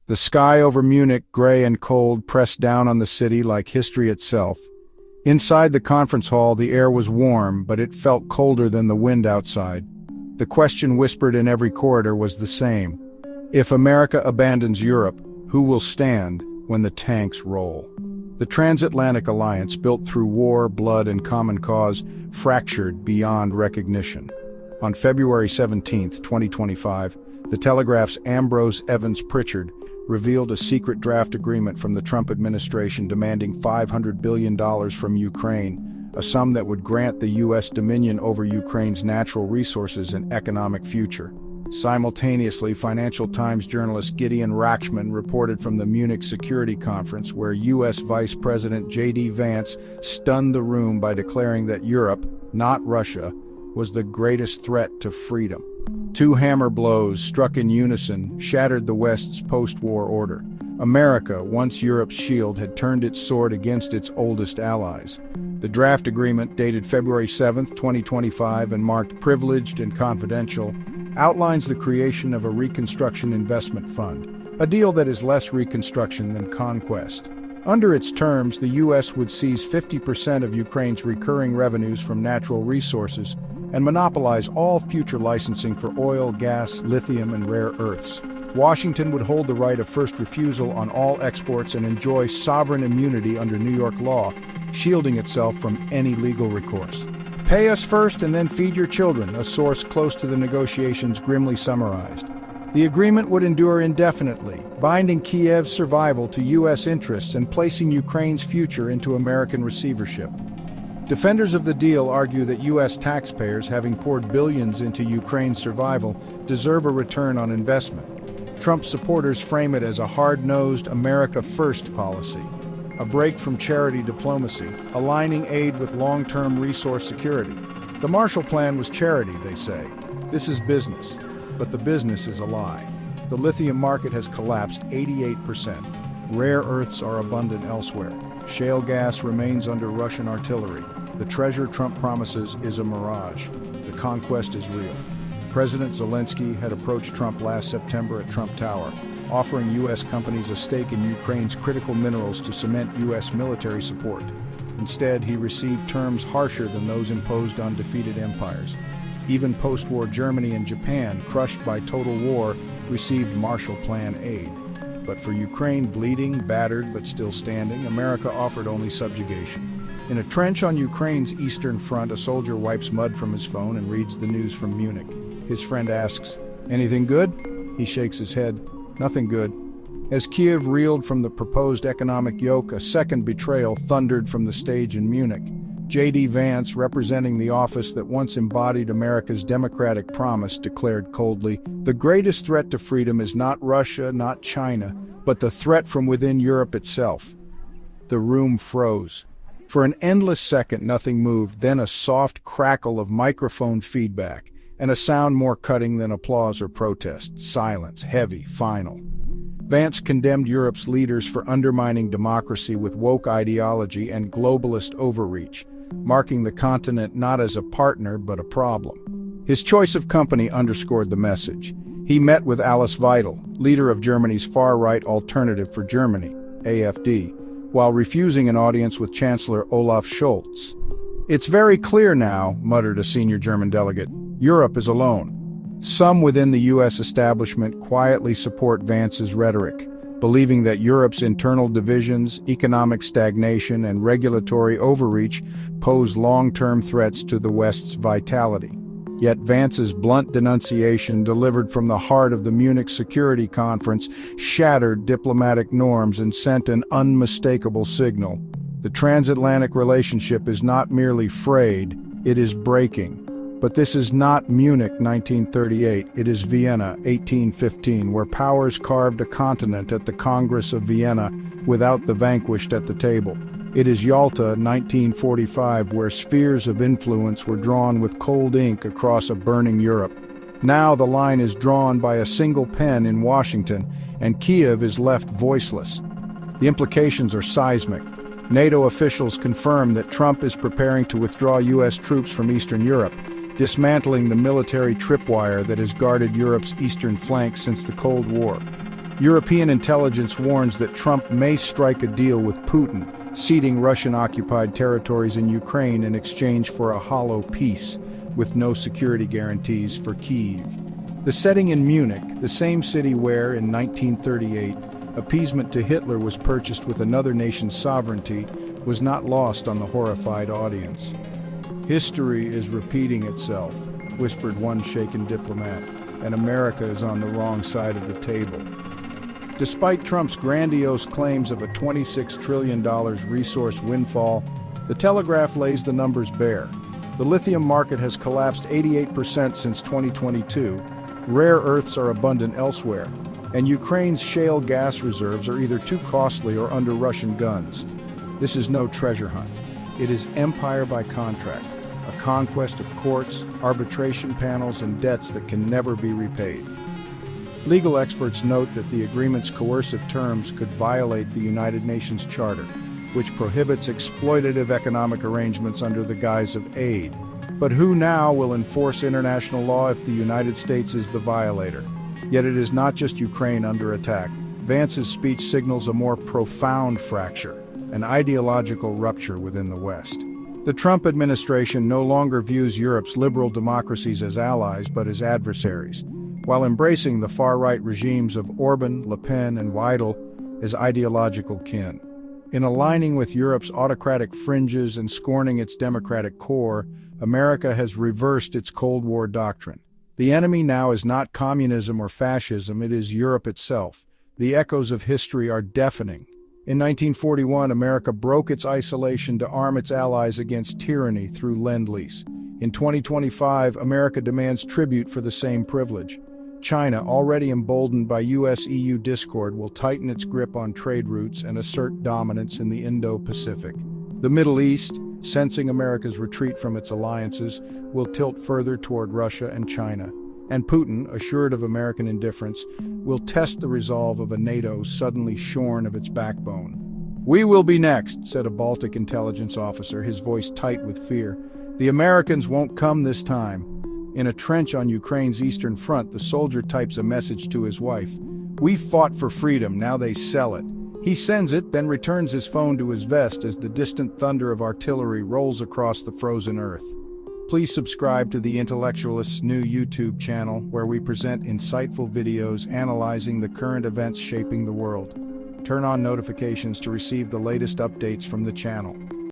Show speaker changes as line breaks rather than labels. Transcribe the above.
The sky over Munich, gray and cold, pressed down on the city like history itself. Inside the conference hall, the air was warm, but it felt colder than the wind outside. The question whispered in every corridor was the same. If America abandons Europe, who will stand when the tanks roll? The transatlantic alliance, built through war, blood, and common cause, fractured beyond recognition. On February 17, 2025, the Telegraph's Ambrose Evans-Pritchard revealed a secret draft agreement from the Trump administration demanding $500 billion from Ukraine, a sum that would grant the U.S. dominion over Ukraine's natural resources and economic future. Simultaneously, Financial Times journalist Gideon Rachman reported from the Munich Security Conference, where U.S. Vice President JD Vance stunned the room by declaring that Europe, not Russia, was the greatest threat to freedom. Two hammer blows, struck in unison, shattered the West's post-war order. America, once Europe's shield, had turned its sword against its oldest allies. The draft agreement, dated February 7, 2025, and marked privileged and confidential, outlines the creation of a reconstruction investment fund, a deal that is less reconstruction than conquest. Under its terms, the U.S. would seize 50% of Ukraine's recurring revenues from natural resources and monopolize all future licensing for oil, gas, lithium, and rare earths. Washington would hold the right of first refusal on all exports and enjoy sovereign immunity under New York law, shielding itself from any legal recourse. "Pay us first and then feed your children," a source close to the negotiations grimly summarized. The agreement would endure indefinitely, binding Kiev's survival to U.S. interests and placing Ukraine's future into American receivership. Defenders of the deal argue that U.S. taxpayers, having poured billions into Ukraine's survival, deserve a return on investment. Trump supporters frame it as a hard-nosed America First policy, a break from charity diplomacy, aligning aid with long-term resource security. The Marshall Plan was charity, they say. This is business, but the business is a lie. The lithium market has collapsed 88%. Rare earths are abundant elsewhere. Shale gas remains under Russian artillery. The treasure Trump promises is a mirage. The conquest is real. President Zelensky had approached Trump last September at Trump Tower, offering U.S. companies a stake in Ukraine's critical minerals to cement U.S. military support. Instead, he received terms harsher than those imposed on defeated empires. Even post-war Germany and Japan, crushed by total war, received Marshall Plan aid. But for Ukraine, bleeding, battered, but still standing, America offered only subjugation. In a trench on Ukraine's eastern front, a soldier wipes mud from his phone and reads the news from Munich. His friend asks, "Anything good?" He shakes his head. "Nothing good." As Kiev reeled from the proposed economic yoke, a second betrayal thundered from the stage in Munich. JD Vance, representing the office that once embodied America's democratic promise, declared coldly, "The greatest threat to freedom is not Russia, not China, but the threat from within Europe itself." The room froze. For an endless second, nothing moved, then a soft crackle of microphone feedback, and a sound more cutting than applause or protest. Silence, heavy, final. Vance condemned Europe's leaders for undermining democracy with woke ideology and globalist overreach, marking the continent not as a partner but a problem. His choice of company underscored the message. He met with Alice Weidel, leader of Germany's far-right Alternative for Germany, AfD, while refusing an audience with Chancellor Olaf Scholz. "It's very clear now," muttered a senior German delegate, "Europe is alone." Some within the U.S. establishment quietly support Vance's rhetoric, believing that Europe's internal divisions, economic stagnation, and regulatory overreach pose long-term threats to the West's vitality. Yet Vance's blunt denunciation, delivered from the heart of the Munich Security Conference, shattered diplomatic norms and sent an unmistakable signal. The transatlantic relationship is not merely frayed, it is breaking. But this is not Munich 1938, it is Vienna 1815, where powers carved a continent at the Congress of Vienna without the vanquished at the table. It is Yalta 1945, where spheres of influence were drawn with cold ink across a burning Europe. Now the line is drawn by a single pen in Washington, and Kiev is left voiceless. The implications are seismic. NATO officials confirm that Trump is preparing to withdraw U.S. troops from Eastern Europe, dismantling the military tripwire that has guarded Europe's eastern flank since the Cold War. European intelligence warns that Trump may strike a deal with Putin, ceding Russian-occupied territories in Ukraine in exchange for a hollow peace, with no security guarantees for Kyiv. The setting in Munich, the same city where, in 1938, appeasement to Hitler was purchased with another nation's sovereignty, was not lost on the horrified audience. "History is repeating itself," whispered one shaken diplomat, "and America is on the wrong side of the table." Despite Trump's grandiose claims of a $26 trillion resource windfall, the Telegraph lays the numbers bare. The lithium market has collapsed 88% since 2022, rare earths are abundant elsewhere, and Ukraine's shale gas reserves are either too costly or under Russian guns. This is no treasure hunt. It is empire by contract, a conquest of courts, arbitration panels, and debts that can never be repaid. Legal experts note that the agreement's coercive terms could violate the United Nations Charter, which prohibits exploitative economic arrangements under the guise of aid. But who now will enforce international law if the United States is the violator? Yet it is not just Ukraine under attack. Vance's speech signals a more profound fracture, an ideological rupture within the West. The Trump administration no longer views Europe's liberal democracies as allies but as adversaries, while embracing the far-right regimes of Orban, Le Pen, and Weidel as ideological kin. In aligning with Europe's autocratic fringes and scorning its democratic core, America has reversed its Cold War doctrine. The enemy now is not communism or fascism, it is Europe itself. The echoes of history are deafening. In 1941, America broke its isolation to arm its allies against tyranny through Lend-Lease. In 2025, America demands tribute for the same privilege. China, already emboldened by US-EU discord, will tighten its grip on trade routes and assert dominance in the Indo-Pacific. The Middle East, sensing America's retreat from its alliances, will tilt further toward Russia and China. And Putin, assured of American indifference, will test the resolve of a NATO suddenly shorn of its backbone. "We will be next," said a Baltic intelligence officer, his voice tight with fear. "The Americans won't come this time." In a trench on Ukraine's eastern front, the soldier types a message to his wife. "We fought for freedom, now they sell it." He sends it, then returns his phone to his vest as the distant thunder of artillery rolls across the frozen earth. Please subscribe to the Intellectualist's new YouTube channel, where we present insightful videos analyzing the current events shaping the world. Turn on notifications to receive the latest updates from the channel.